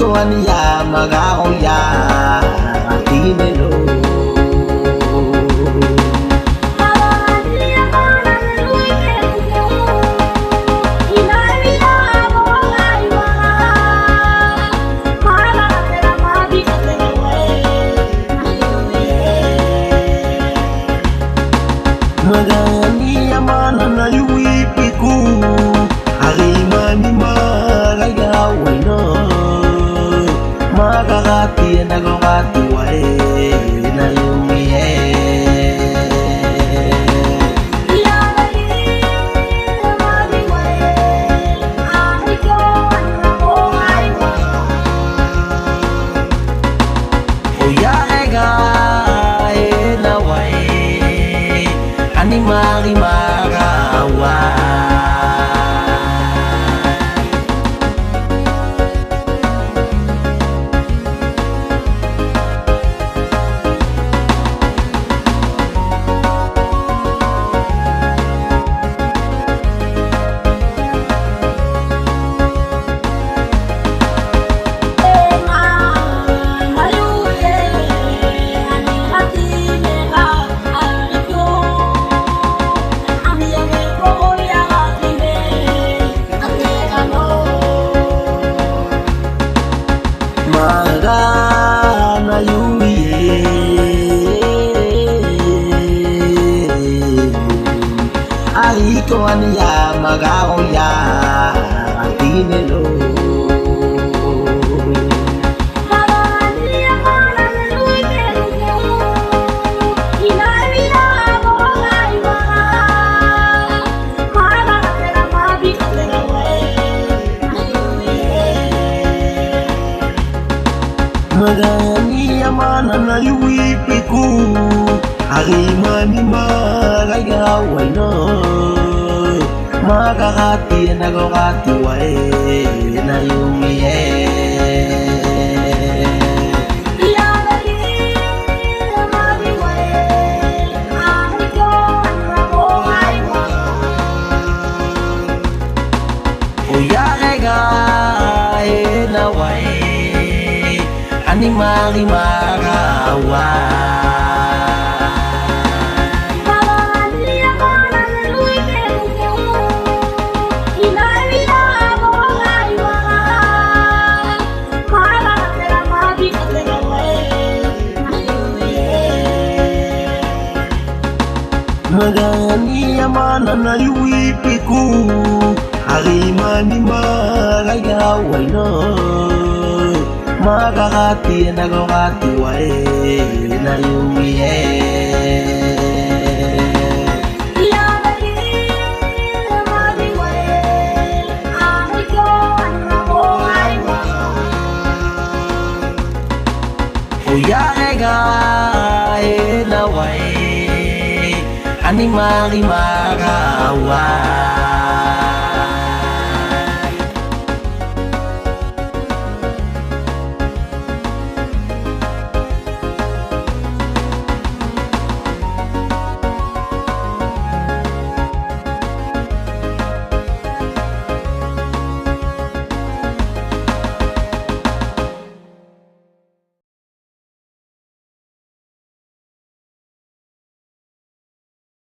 Ariko aniya magaoya Tinelo Magani amana na yuipiku Harimani magayaway na Magakati na gawatuway na yumiye Ani mari marawa na yuye Ariko aniya magaoya Tinelo Magani amana na yuipiku Harimani magayaway na Magakati na gawatuway na yumiye Ani mari marawa Magani amana na yuipiku Harimani magayaway na Magakati na gawatuway na yumiye Ani mari marawa